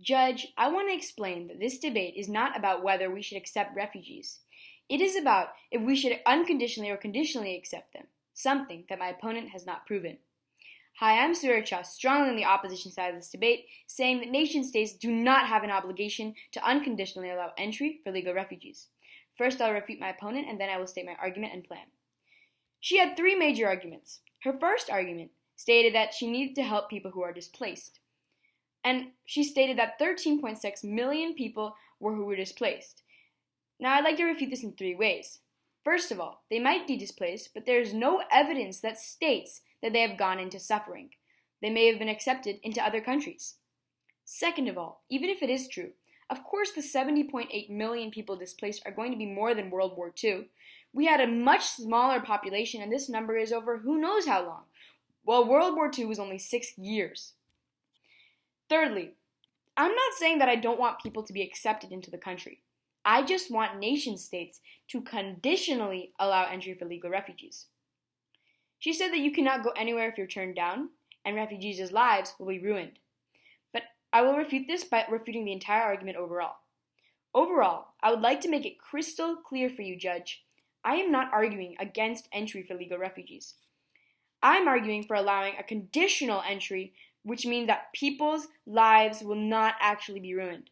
Judge, I want to explain that this debate is not about whether we should accept refugees. It is about if we should unconditionally or conditionally accept them, something that my opponent has not proven. Hi, I'm Suraj Shah, strongly on the opposition side of this debate, saying that nation-states do not have an obligation to unconditionally allow entry for legal refugees. First, I'll refute my opponent, and then I will state my argument and plan. She had three major arguments. Her first argument stated that she needed to help people who are displaced. And she stated that 13.6 million people who were displaced. Now, I'd like to refute this in three ways. First of all, they might be displaced, but there is no evidence that states that they have gone into suffering. They may have been accepted into other countries. Second of all, even if it is true, of course the 70.8 million people displaced are going to be more than World War II. We had a much smaller population, and this number is over who knows how long. Well, World War II was only 6 years. Thirdly, I'm not saying that I don't want people to be accepted into the country. I just want nation-states to conditionally allow entry for legal refugees. She said that you cannot go anywhere if you're turned down, and refugees' lives will be ruined. But I will refute this by refuting the entire argument overall. Overall, I would like to make it crystal clear for you, Judge. I am not arguing against entry for legal refugees. I'm arguing for allowing a conditional entry, which means that people's lives will not actually be ruined.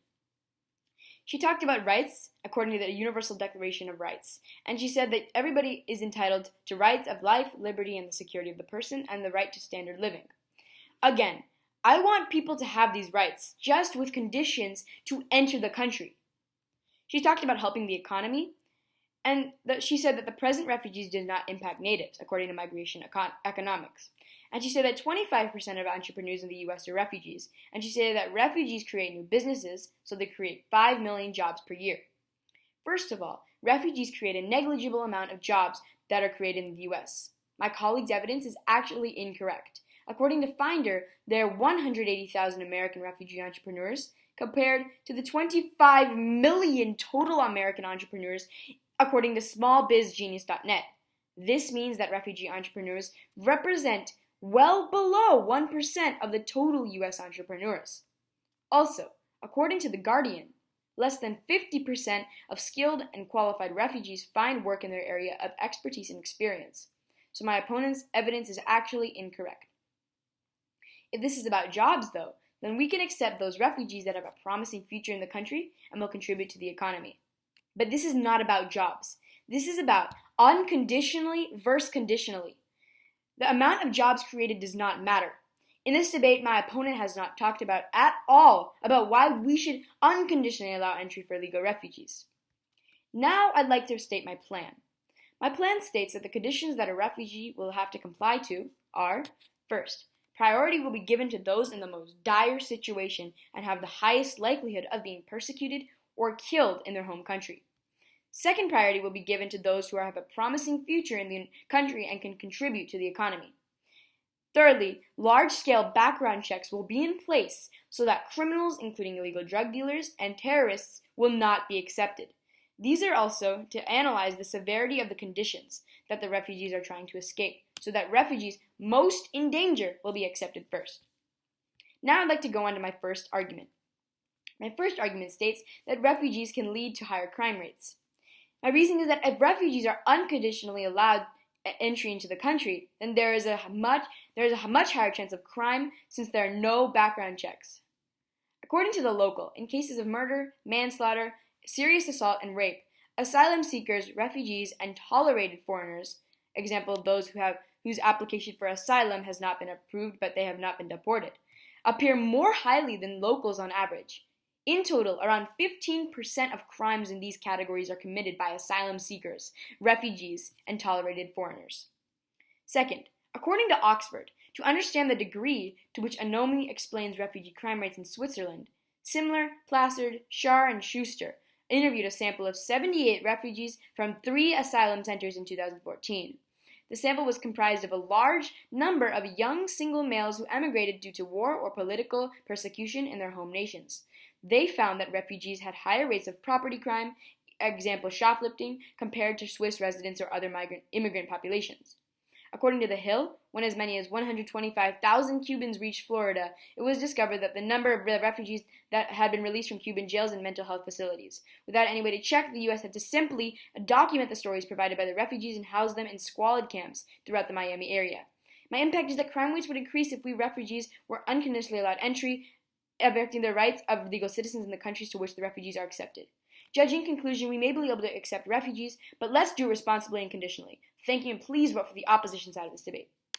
She talked about rights according to the Universal Declaration of Rights, and she said that everybody is entitled to rights of life, liberty, and the security of the person, and the right to standard living. Again, I want people to have these rights, just with conditions to enter the country. She talked about helping the economy, and she said that the present refugees did not impact natives, according to migration economics. And she said that 25% of entrepreneurs in the U.S. are refugees. And she said that refugees create new businesses, so they create 5 million jobs per year. First of all, refugees create a negligible amount of jobs that are created in the U.S. My colleague's evidence is actually incorrect. According to Finder, there are 180,000 American refugee entrepreneurs compared to the 25 million total American entrepreneurs, according to smallbizgenius.net. This means that refugee entrepreneurs represent well below 1% of the total U.S. entrepreneurs. Also, according to The Guardian, less than 50% of skilled and qualified refugees find work in their area of expertise and experience. So my opponent's evidence is actually incorrect. If this is about jobs, though, then we can accept those refugees that have a promising future in the country and will contribute to the economy. But this is not about jobs. This is about unconditionally versus conditionally. The amount of jobs created does not matter. In this debate, my opponent has not talked about at all about why we should unconditionally allow entry for legal refugees. Now I'd like to state my plan. My plan states that the conditions that a refugee will have to comply to are, first, priority will be given to those in the most dire situation and have the highest likelihood of being persecuted or killed in their home country. Second priority will be given to those who have a promising future in the country and can contribute to the economy. Thirdly, large-scale background checks will be in place so that criminals, including illegal drug dealers and terrorists, will not be accepted. These are also to analyze the severity of the conditions that the refugees are trying to escape, so that refugees most in danger will be accepted first. Now I'd like to go on to my first argument. My first argument states that refugees can lead to higher crime rates. My reasoning is that if refugees are unconditionally allowed entry into the country, then there is a much higher chance of crime since there are no background checks. According to The Local, in cases of murder, manslaughter, serious assault, and rape, asylum seekers, refugees, and tolerated foreigners, example those whose application for asylum has not been approved but they have not been deported, appear more highly than locals on average. In total, around 15% of crimes in these categories are committed by asylum seekers, refugees, and tolerated foreigners. Second, according to Oxford, to understand the degree to which Anomi explains refugee crime rates in Switzerland, Simler, Plassard, Shar, and Schuster interviewed a sample of 78 refugees from 3 asylum centers in 2014. The sample was comprised of a large number of young single males who emigrated due to war or political persecution in their home nations. They found that refugees had higher rates of property crime, example shoplifting, compared to Swiss residents or other immigrant populations. According to The Hill, when as many as 125,000 Cubans reached Florida, it was discovered that the number of refugees that had been released from Cuban jails and mental health facilities. Without any way to check, the U.S. had to simply document the stories provided by the refugees and house them in squalid camps throughout the Miami area. My impact is that crime rates would increase if we refugees were unconditionally allowed entry, affecting the rights of legal citizens in the countries to which the refugees are accepted. Judging conclusion, we may be able to accept refugees, but let's do it responsibly and conditionally. Thank you, and please vote for the opposition side of this debate.